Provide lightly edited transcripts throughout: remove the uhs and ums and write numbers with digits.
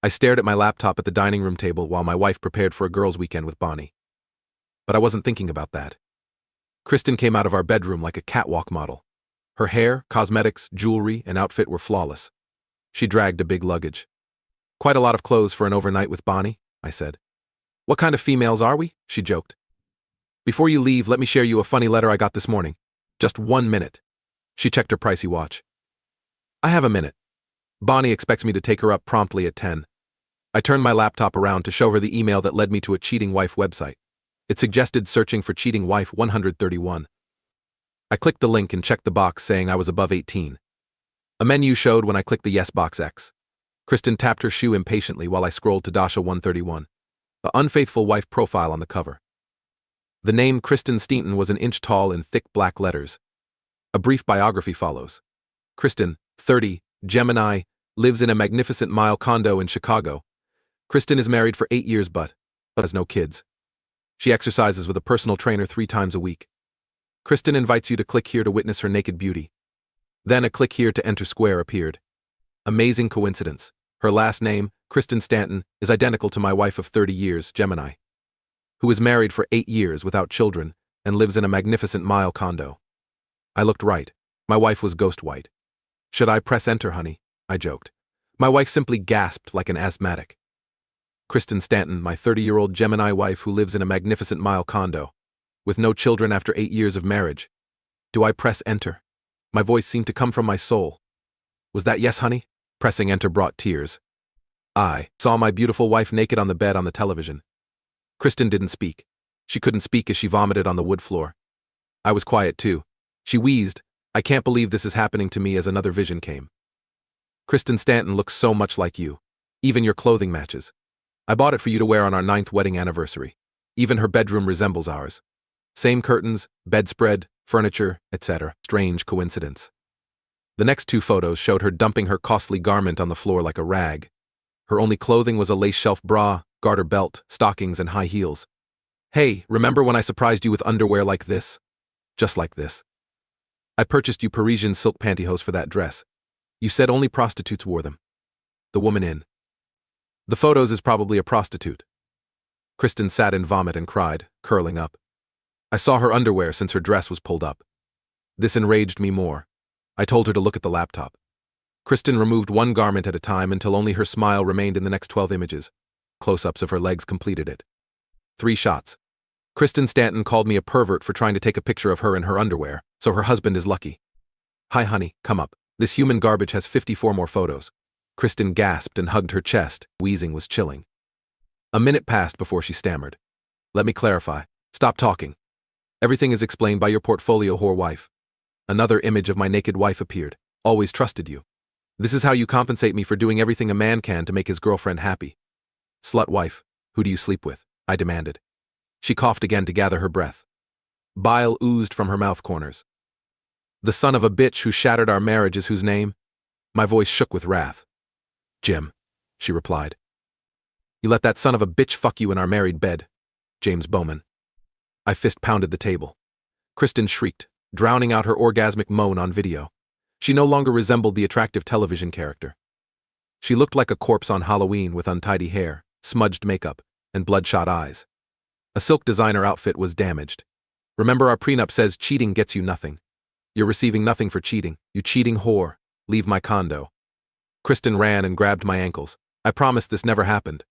I stared at my laptop at the dining room table while my wife prepared for a girls' weekend with Bonnie. But I wasn't thinking about that. Kristen came out of our bedroom like a catwalk model. Her hair, cosmetics, jewelry, and outfit were flawless. She dragged a big luggage. "Quite a lot of clothes for an overnight with Bonnie," I said. "What kind of females are we?" she joked. "Before you leave, let me share you a funny letter I got this morning. Just 1 minute." She checked her pricey watch. "I have a minute. Bonnie expects me to take her up promptly at 10. I turned my laptop around to show her the email that led me to a cheating wife website. It suggested searching for cheating wife 131. I clicked the link and checked the box saying I was above 18. A menu showed when I clicked the yes box X. Kristen tapped her shoe impatiently while I scrolled to Dasha 131, an unfaithful wife profile on the cover. The name Kristen Stanton was an inch tall in thick black letters. A brief biography follows. Kristen, 30, Gemini, lives in a magnificent mile condo in Chicago. Kristen is married for 8 years but has no kids. She exercises with a personal trainer 3 times a week. Kristen invites you to click here to witness her naked beauty. Then a click here to enter square appeared. Amazing coincidence. Her last name, Kristen Stanton, is identical to my wife of 30 years, Gemini, who is married for 8 years without children and lives in a magnificent mile condo. I looked right. My wife was ghost white. "Should I press enter, honey?" I joked. My wife simply gasped like an asthmatic. Kristen Stanton, my 30-year-old Gemini wife who lives in a magnificent mile condo, with no children after 8 years of marriage. Do I press enter? My voice seemed to come from my soul. "Was that yes, honey?" Pressing enter brought tears. I saw my beautiful wife naked on the bed on the television. Kristen didn't speak. She couldn't speak as she vomited on the wood floor. I was quiet too. She wheezed, "I can't believe this is happening to me," as another vision came. "Kristen Stanton looks so much like you. Even your clothing matches. I bought it for you to wear on our 9th wedding anniversary. Even her bedroom resembles ours. Same curtains, bedspread, furniture, etc. Strange coincidence." The next 2 photos showed her dumping her costly garment on the floor like a rag. Her only clothing was a lace shelf bra, garter belt, stockings, and high heels. "Hey, remember when I surprised you with underwear like this? Just like this. I purchased you Parisian silk pantyhose for that dress. You said only prostitutes wore them." The woman in the photos is probably a prostitute. Kristen sat in vomit and cried, curling up. I saw her underwear since her dress was pulled up. This enraged me more. I told her to look at the laptop. Kristen removed one garment at a time until only her smile remained in the next 12 images. Close-ups of her legs completed it. 3 shots. Kristen Stanton called me a pervert for trying to take a picture of her in her underwear, so her husband is lucky. "Hi honey, come up. This human garbage has 54 more photos." Kristen gasped and hugged her chest. Wheezing was chilling. A minute passed before she stammered. "Let me clarify. Stop talking. Everything is explained by your portfolio whore wife." Another image of my naked wife appeared. "Always trusted you. This is how you compensate me for doing everything a man can to make his girlfriend happy." "Slut wife, who do you sleep with?" I demanded. She coughed again to gather her breath. Bile oozed from her mouth corners. "The son of a bitch who shattered our marriage is whose name?" My voice shook with wrath. "Jim," she replied. "You let that son of a bitch fuck you in our married bed." "James Bowman." I fist-pounded the table. Kristen shrieked, drowning out her orgasmic moan on video. She no longer resembled the attractive television character. She looked like a corpse on Halloween with untidy hair, smudged makeup, and bloodshot eyes. A silk designer outfit was damaged. "Remember our prenup says cheating gets you nothing. You're receiving nothing for cheating, you cheating whore. Leave my condo." Kristen ran and grabbed my ankles. "I promise this never happened.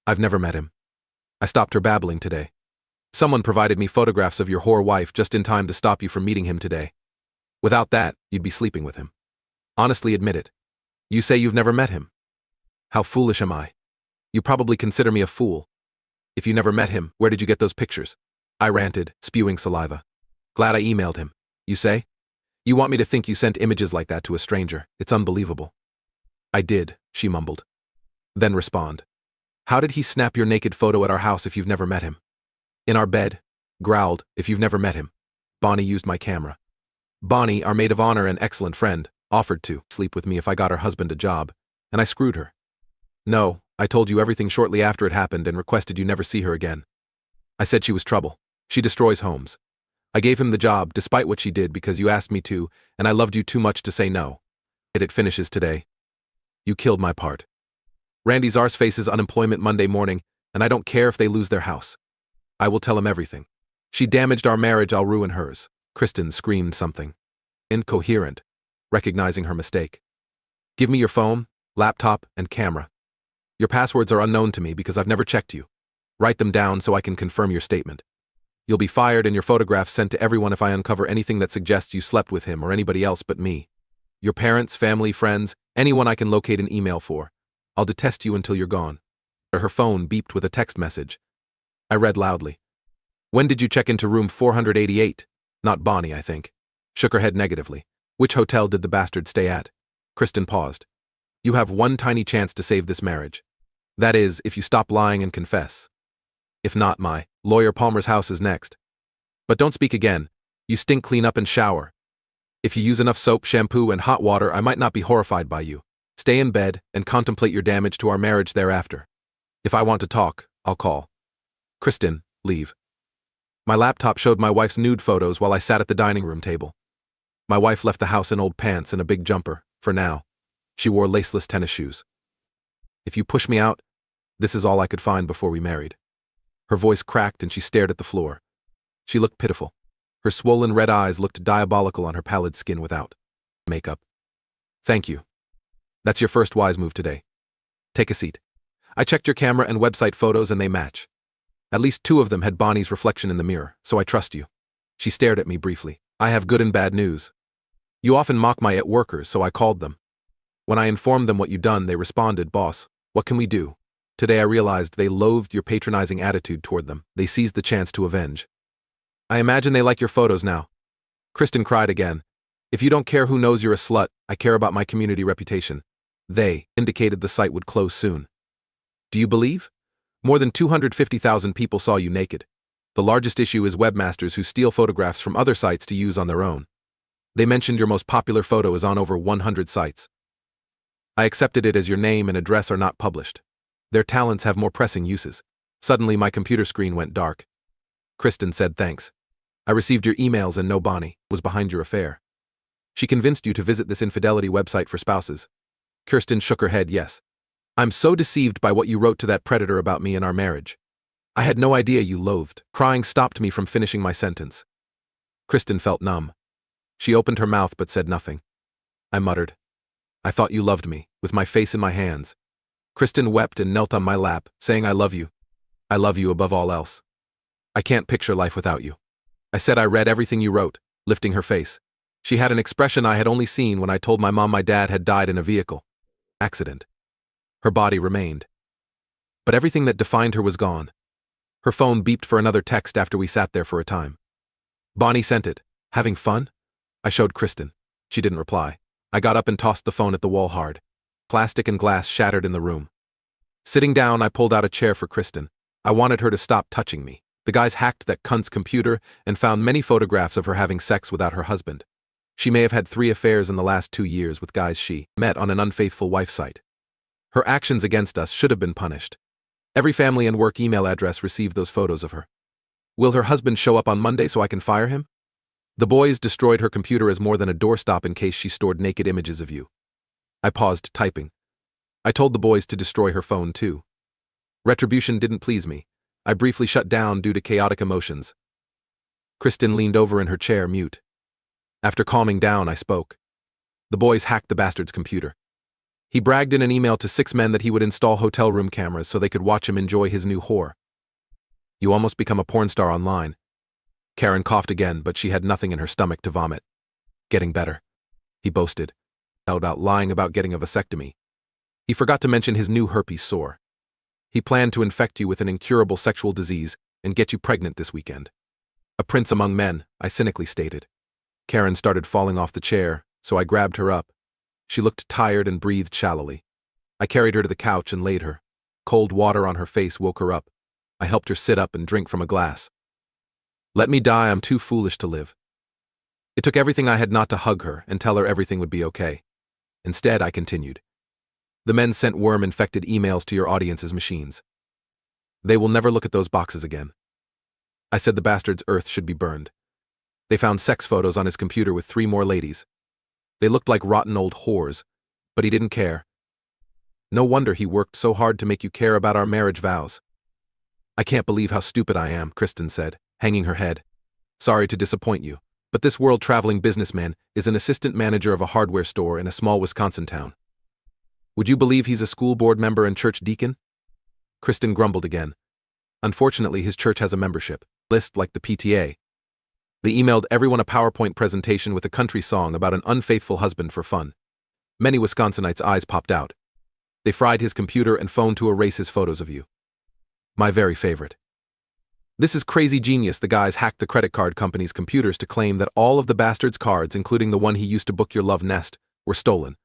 I've never met him." I stopped her babbling today. "Someone provided me photographs of your whore wife just in time to stop you from meeting him today. Without that, you'd be sleeping with him. Honestly admit it. You say you've never met him. How foolish am I? You probably consider me a fool. If you never met him, where did you get those pictures?" I ranted, spewing saliva. "Glad I emailed him. You say? You want me to think you sent images like that to a stranger? It's unbelievable." "I did," she mumbled. "Then respond. How did he snap your naked photo at our house if you've never met him?" "In our bed," growled, "if you've never met him. Bonnie used my camera. Bonnie, our maid of honor and excellent friend, offered to sleep with me if I got her husband a job, and I screwed her. No, I told you everything shortly after it happened and requested you never see her again. I said she was trouble. She destroys homes. I gave him the job despite what she did because you asked me to, and I loved you too much to say no. It finishes today. You killed my part. Randy's arse faces unemployment Monday morning, and I don't care if they lose their house. I will tell him everything. She damaged our marriage, I'll ruin hers. Kristen screamed something. Incoherent, recognizing her mistake. Give me your phone, laptop, and camera. Your passwords are unknown to me because I've never checked you. Write them down so I can confirm your statement. You'll be fired and your photographs sent to everyone if I uncover anything that suggests you slept with him or anybody else but me. Your parents, family, friends, anyone I can locate an email for. I'll detest you until you're gone. Her phone beeped with a text message. I read loudly. When did you check into room 488? Not Bonnie, I think. Shook her head negatively. Which hotel did the bastard stay at? Kristen paused. You have one tiny chance to save this marriage. That is, if you stop lying and confess. If not, my lawyer Palmer's house is next. But don't speak again. You stink, clean up and shower. If you use enough soap, shampoo, and hot water, I might not be horrified by you. Stay in bed and contemplate your damage to our marriage thereafter. If I want to talk, I'll call. Kristen, leave. My laptop showed my wife's nude photos while I sat at the dining room table. My wife left the house in old pants and a big jumper, for now. She wore laceless tennis shoes. If you push me out, this is all I could find before we married. Her voice cracked and she stared at the floor. She looked pitiful. Her swollen red eyes looked diabolical on her pallid skin without makeup. Thank you. That's your first wise move today. Take a seat. I checked your camera and website photos and they match. At least 2 of them had Bonnie's reflection in the mirror, so I trust you. She stared at me briefly. I have good and bad news. You often mock my workers, so I called them. When I informed them what you'd done, they responded, Boss, what can we do? Today I realized they loathed your patronizing attitude toward them. They seized the chance to avenge. I imagine they like your photos now. Kristen cried again. If you don't care who knows you're a slut, I care about my community reputation. They indicated the site would close soon. Do you believe? More than 250,000 people saw you naked. The largest issue is webmasters who steal photographs from other sites to use on their own. They mentioned your most popular photo is on over 100 sites. I accepted it as your name and address are not published. Their talents have more pressing uses. Suddenly my computer screen went dark. Kristen said thanks. I received your emails and no Bonnie was behind your affair. She convinced you to visit this infidelity website for spouses. Kirsten shook her head yes. I'm so deceived by what you wrote to that predator about me and our marriage. I had no idea you loathed. Crying stopped me from finishing my sentence. Kristen felt numb. She opened her mouth but said nothing. I muttered. I thought you loved me, with my face in my hands. Kristen wept and knelt on my lap, saying I love you. I love you above all else. I can't picture life without you. I said I read everything you wrote, lifting her face. She had an expression I had only seen when I told my mom my dad had died in a vehicle accident. Her body remained. But everything that defined her was gone. Her phone beeped for another text after we sat there for a time. Bonnie sent it. Having fun? I showed Kristen. She didn't reply. I got up and tossed the phone at the wall hard. Plastic and glass shattered in the room. Sitting down, I pulled out a chair for Kristen. I wanted her to stop touching me. The guys hacked that cunt's computer and found many photographs of her having sex without her husband. She may have had 3 affairs in the last 2 years with guys she met on an unfaithful wife site. Her actions against us should have been punished. Every family and work email address received those photos of her. Will her husband show up on Monday so I can fire him? The boys destroyed her computer as more than a doorstop in case she stored naked images of you. I paused, typing. I told the boys to destroy her phone too. Retribution didn't please me. I briefly shut down due to chaotic emotions. Kristen leaned over in her chair, mute. After calming down, I spoke. The boys hacked the bastard's computer. He bragged in an email to 6 men that he would install hotel room cameras so they could watch him enjoy his new whore. You almost become a porn star online. Karen coughed again, but she had nothing in her stomach to vomit. Getting better, he boasted, about lying about getting a vasectomy. He forgot to mention his new herpes sore. He planned to infect you with an incurable sexual disease and get you pregnant this weekend. A prince among men, I cynically stated. Karen started falling off the chair, so I grabbed her up. She looked tired and breathed shallowly. I carried her to the couch and laid her. Cold water on her face woke her up. I helped her sit up and drink from a glass. Let me die, I'm too foolish to live. It took everything I had not to hug her and tell her everything would be okay. Instead, I continued. The men sent worm-infected emails to your audience's machines. They will never look at those boxes again. I said the bastard's earth should be burned. They found sex photos on his computer with 3 more ladies. They looked like rotten old whores, but he didn't care. No wonder he worked so hard to make you care about our marriage vows. I can't believe how stupid I am, Kristen said, hanging her head. Sorry to disappoint you, but this world-traveling businessman is an assistant manager of a hardware store in a small Wisconsin town. Would you believe he's a school board member and church deacon? Kristen grumbled again. Unfortunately, his church has a membership list like the PTA. They emailed everyone a PowerPoint presentation with a country song about an unfaithful husband for fun. Many Wisconsinites' eyes popped out. They fried his computer and phone to erase his photos of you. My very favorite. This is crazy genius. The guys hacked the credit card company's computers to claim that all of the bastard's cards, including the one he used to book your love nest, were stolen.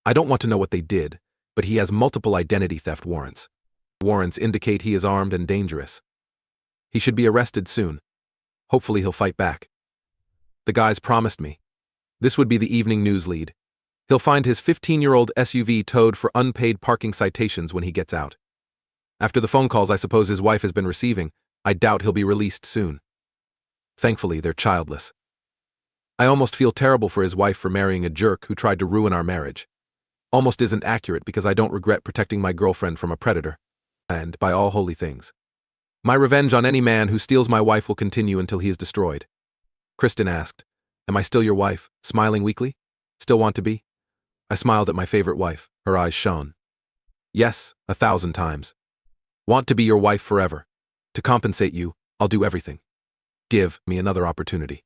I don't want to know what they did, but he has multiple identity theft warrants. Warrants indicate he is armed and dangerous. He should be arrested soon. Hopefully he'll fight back. The guys promised me. This would be the evening news lead. He'll find his 15-year-old SUV towed for unpaid parking citations when he gets out. After the phone calls I suppose his wife has been receiving, I doubt he'll be released soon. Thankfully, they're childless. I almost feel terrible for his wife for marrying a jerk who tried to ruin our marriage. Almost isn't accurate because I don't regret protecting my girlfriend from a predator. And, by all holy things, my revenge on any man who steals my wife will continue until he is destroyed. Kristen asked, Am I still your wife, smiling weakly? Still want to be? I smiled at my favorite wife. Her eyes shone. Yes, 1,000 times. Want to be your wife forever. To compensate you, I'll do everything. Give me another opportunity.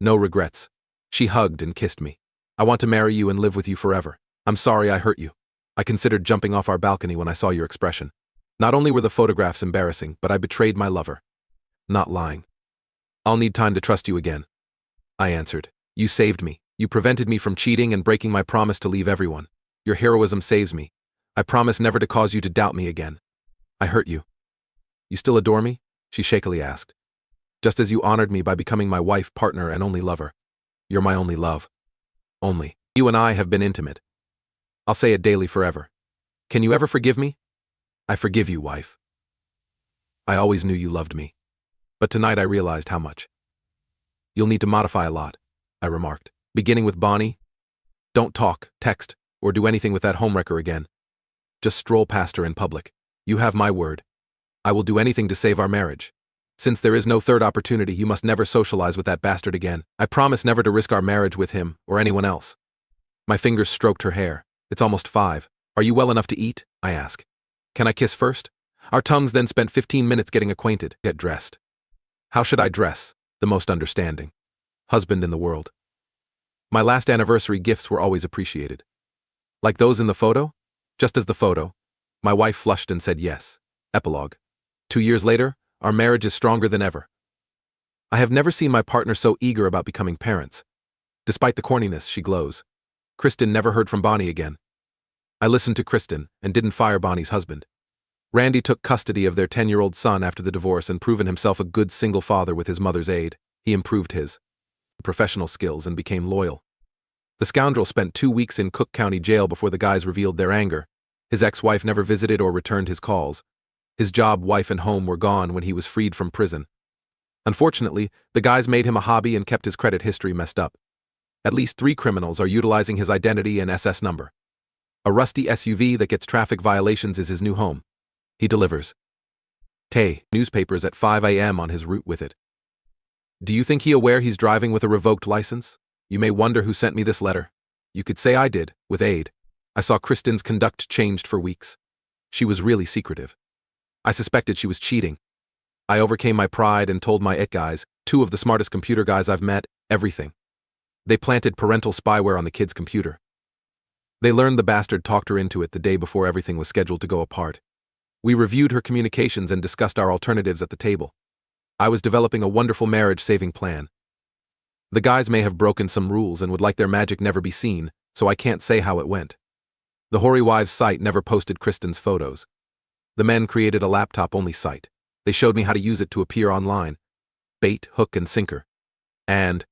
No regrets. She hugged and kissed me. I want to marry you and live with you forever. I'm sorry I hurt you. I considered jumping off our balcony when I saw your expression. Not only were the photographs embarrassing, but I betrayed my lover. Not lying. I'll need time to trust you again. I answered. You saved me. You prevented me from cheating and breaking my promise to leave everyone. Your heroism saves me. I promise never to cause you to doubt me again. I hurt you. You still adore me? She shakily asked. Just as you honored me by becoming my wife, partner, and only lover. You're my only love. Only. You and I have been intimate. I'll say it daily forever. Can you ever forgive me? I forgive you, wife. I always knew you loved me. But tonight I realized how much. You'll need to modify a lot, I remarked. Beginning with Bonnie. Don't talk, text, or do anything with that homewrecker again. Just stroll past her in public. You have my word. I will do anything to save our marriage. Since there is no third opportunity, you must never socialize with that bastard again. I promise never to risk our marriage with him or anyone else. My fingers stroked her hair. It's almost 5. Are you well enough to eat? I ask. Can I kiss first? Our tongues then spent 15 minutes getting acquainted. Get dressed. How should I dress? The most understanding husband in the world. My last anniversary gifts were always appreciated. Like those in the photo? Just as the photo. My wife flushed and said yes. Epilogue. 2 years later, our marriage is stronger than ever. I have never seen my partner so eager about becoming parents. Despite the corniness, she glows. Kristen never heard from Bonnie again. I listened to Kristen and didn't fire Bonnie's husband. Randy took custody of their 10-year-old son after the divorce and proven himself a good single father with his mother's aid. He improved his professional skills and became loyal. The scoundrel spent 2 weeks in Cook County Jail before the guys revealed their anger. His ex-wife never visited or returned his calls. His job, wife, and home were gone when he was freed from prison. Unfortunately, the guys made him a hobby and kept his credit history messed up. At least 3 criminals are utilizing his identity and SS number. A rusty SUV that gets traffic violations is his new home. He delivers newspapers at 5 a.m. on his route with it. Do you think he aware he's driving with a revoked license? You may wonder who sent me this letter. You could say I did, with aid. I saw Kristen's conduct changed for weeks. She was really secretive. I suspected she was cheating. I overcame my pride and told my IT guys, 2 of the smartest computer guys I've met, everything. They planted parental spyware on the kid's computer. They learned the bastard talked her into it the day before everything was scheduled to go apart. We reviewed her communications and discussed our alternatives at the table. I was developing a wonderful marriage-saving plan. The guys may have broken some rules and would like their magic never be seen, so I can't say how it went. The Hoary Wives site never posted Kristen's photos. The men created a laptop-only site. They showed me how to use it to appear online. Bait, hook, and sinker. And